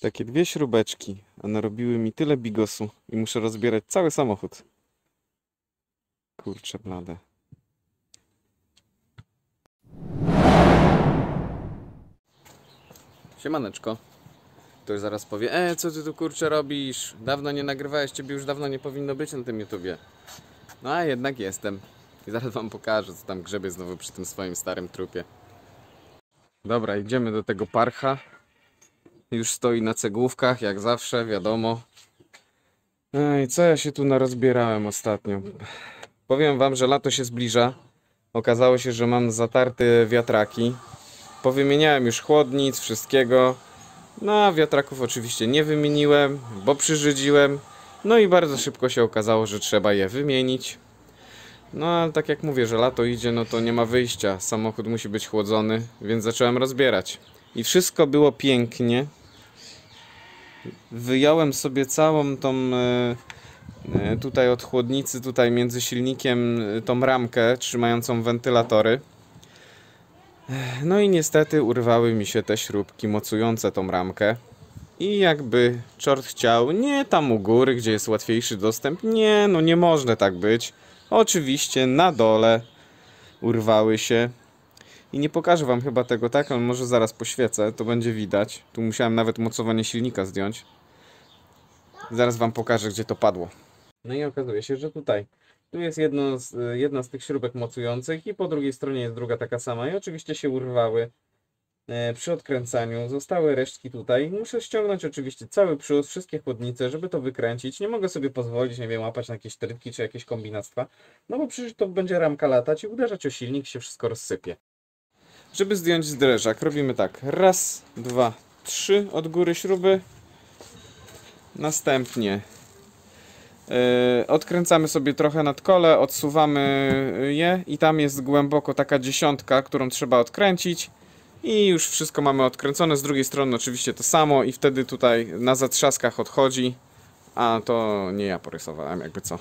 Takie dwie śrubeczki, a narobiły mi tyle bigosu i muszę rozbierać cały samochód. Kurczę blade. Siemaneczko. Ktoś zaraz powie, co ty tu kurczę robisz? Dawno nie nagrywałeś, ciebie już dawno nie powinno być na tym YouTubie. No a jednak jestem. I zaraz wam pokażę, co tam grzebie znowu przy tym swoim starym trupie. Dobra, idziemy do tego parcha. Już stoi na cegłówkach, jak zawsze, wiadomo. No i co ja się tu narozbierałem ostatnio? Powiem wam, że lato się zbliża. Okazało się, że mam zatarte wiatraki. Powymieniałem już chłodnic, wszystkiego. No a wiatraków oczywiście nie wymieniłem, bo przyrzydziłem. No i bardzo szybko się okazało, że trzeba je wymienić. No ale tak jak mówię, że lato idzie, no to nie ma wyjścia. Samochód musi być chłodzony, więc zacząłem rozbierać. I wszystko było pięknie. Wyjąłem sobie całą tą tutaj od chłodnicy, tutaj między silnikiem tą ramkę trzymającą wentylatory. No i niestety urwały mi się te śrubki mocujące tą ramkę. I jakby czort chciał, nie tam u góry, gdzie jest łatwiejszy dostęp. Nie, no nie może tak być. Oczywiście na dole urwały się. I nie pokażę wam chyba tego tak, ale może zaraz poświecę, to będzie widać. Tu musiałem nawet mocowanie silnika zdjąć. Zaraz wam pokażę, gdzie to padło. No i okazuje się, że tutaj. Tu jest jedna z tych śrubek mocujących i po drugiej stronie jest druga taka sama. I oczywiście się urwały przy odkręcaniu. Zostały resztki tutaj. Muszę ściągnąć oczywiście cały przód, wszystkie chłodnice, żeby to wykręcić. Nie mogę sobie pozwolić, nie wiem, łapać na jakieś trytki czy jakieś kombinactwa. No bo przecież to będzie ramka latać i uderzać o silnik, się wszystko rozsypie. Żeby zdjąć zderzak, robimy tak. Raz, dwa, trzy od góry śruby. Następnie odkręcamy sobie trochę nadkole, odsuwamy je i tam jest głęboko taka dziesiątka, którą trzeba odkręcić i już wszystko mamy odkręcone. Z drugiej strony oczywiście to samo i wtedy tutaj na zatrzaskach odchodzi, a to nie ja porysowałem, jakby co.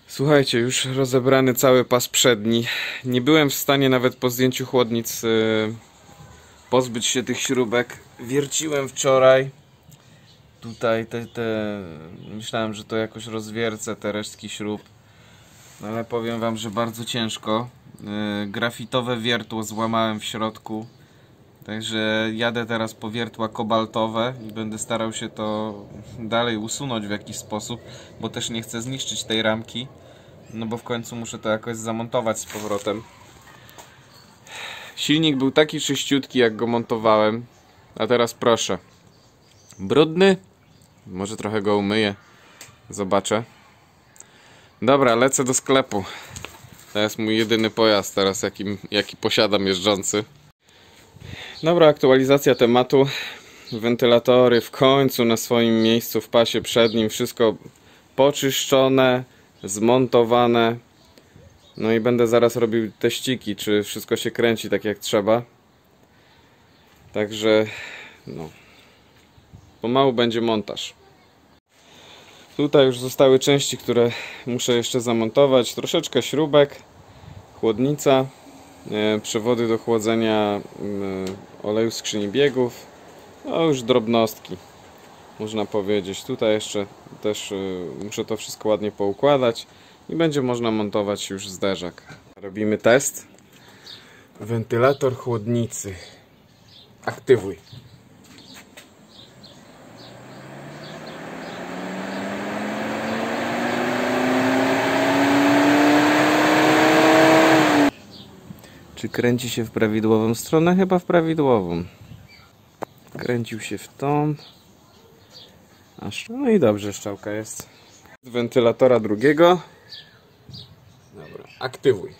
Słuchajcie, już rozebrany cały pas przedni. Nie byłem w stanie nawet po zdjęciu chłodnic pozbyć się tych śrubek. Wierciłem wczoraj. Tutaj myślałem, że to jakoś rozwiercę te resztki śrub. No ale powiem wam, że bardzo ciężko. Grafitowe wiertło złamałem w środku. Także jadę teraz po wiertła kobaltowe i będę starał się to dalej usunąć w jakiś sposób, bo też nie chcę zniszczyć tej ramki. No bo w końcu muszę to jakoś zamontować z powrotem. Silnik był taki czyściutki, jak go montowałem. A teraz proszę. Brudny? Może trochę go umyję. Zobaczę. Dobra, lecę do sklepu. To jest mój jedyny pojazd teraz, jaki posiadam jeżdżący. Dobra, aktualizacja tematu. Wentylatory w końcu na swoim miejscu w pasie przednim. Wszystko poczyszczone, zmontowane. No i będę zaraz robił teściki, czy wszystko się kręci tak jak trzeba. Także no, pomału będzie montaż. Tutaj już zostały części, które muszę jeszcze zamontować. Troszeczkę śrubek. chłodnica, przewody do chłodzenia oleju skrzyni biegów, no już drobnostki, można powiedzieć. Tutaj jeszcze też muszę to wszystko ładnie poukładać i będzie można montować już zderzak. Robimy test. Wentylator chłodnicy. Aktywuj. Czy kręci się w prawidłową stronę? Chyba w prawidłową. Kręcił się w tą. No i dobrze, strzałka jest. Z wentylatora drugiego. Dobra, aktywuj.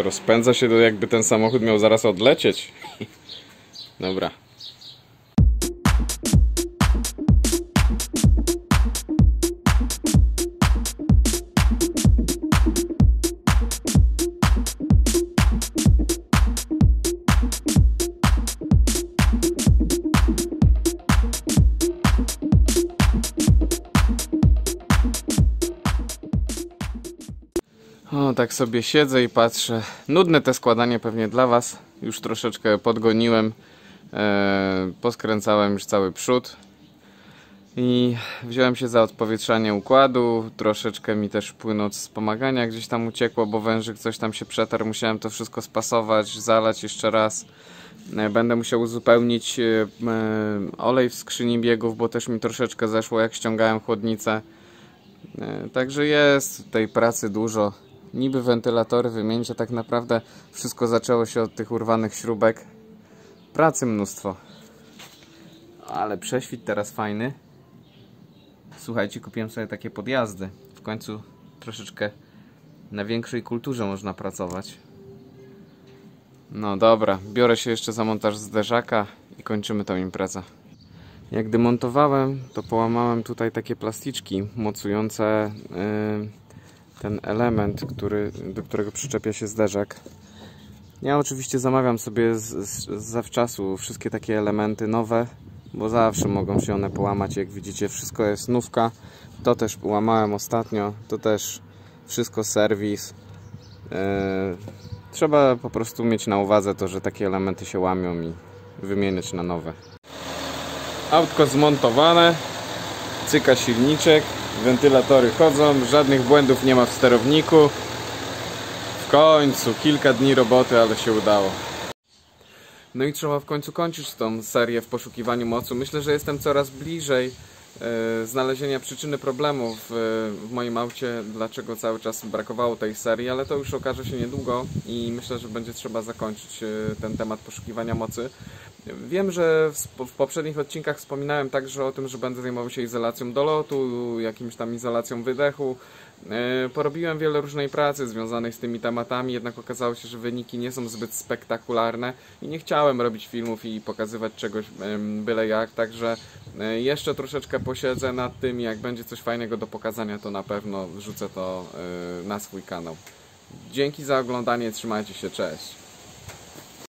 Rozpędza się, to jakby ten samochód miał zaraz odlecieć. Dobra. O, tak sobie siedzę i patrzę. Nudne te składanie pewnie dla Was. Już troszeczkę podgoniłem. Poskręcałem już cały przód. I wziąłem się za odpowietrzanie układu. Troszeczkę mi też płynąc wspomagania gdzieś tam uciekło, bo wężyk coś tam się przetarł. Musiałem to wszystko spasować, zalać jeszcze raz. Będę musiał uzupełnić olej w skrzyni biegów, bo też mi troszeczkę zeszło, jak ściągałem chłodnicę. Także jest tej pracy dużo. Niby wentylatory wymienić, a tak naprawdę wszystko zaczęło się od tych urwanych śrubek. Pracy mnóstwo. Ale prześwit teraz fajny. Słuchajcie, kupiłem sobie takie podjazdy. W końcu troszeczkę na większej kulturze można pracować. No dobra, biorę się jeszcze za montaż zderzaka i kończymy tą imprezę. Jak demontowałem, to połamałem tutaj takie plasticzki mocujące ten element, do którego przyczepia się zderzak. Ja oczywiście zamawiam sobie zawczasu wszystkie takie elementy nowe, bo zawsze mogą się one połamać. Jak widzicie, wszystko jest nówka. To też łamałem ostatnio, to też wszystko serwis. Trzeba po prostu mieć na uwadze to, że takie elementy się łamią i wymieniać na nowe. Autko zmontowane, cyka silniczek, wentylatory chodzą, żadnych błędów nie ma w sterowniku. W końcu, kilka dni roboty, ale się udało. No i trzeba w końcu kończyć tą serię w poszukiwaniu mocy. Myślę, że jestem coraz bliżej znalezienia przyczyny problemu w moim aucie, dlaczego cały czas brakowało tej serii, ale to już okaże się niedługo i myślę, że będzie trzeba zakończyć ten temat poszukiwania mocy. Wiem, że w poprzednich odcinkach wspominałem także o tym, że będę zajmował się izolacją dolotu, jakimś tam izolacją wydechu. Porobiłem wiele różnej pracy związanej z tymi tematami, jednak okazało się, że wyniki nie są zbyt spektakularne i nie chciałem robić filmów i pokazywać czegoś byle jak, także jeszcze troszeczkę posiedzę nad tym, jak będzie coś fajnego do pokazania, to na pewno wrzucę to na swój kanał. Dzięki za oglądanie, trzymajcie się, cześć!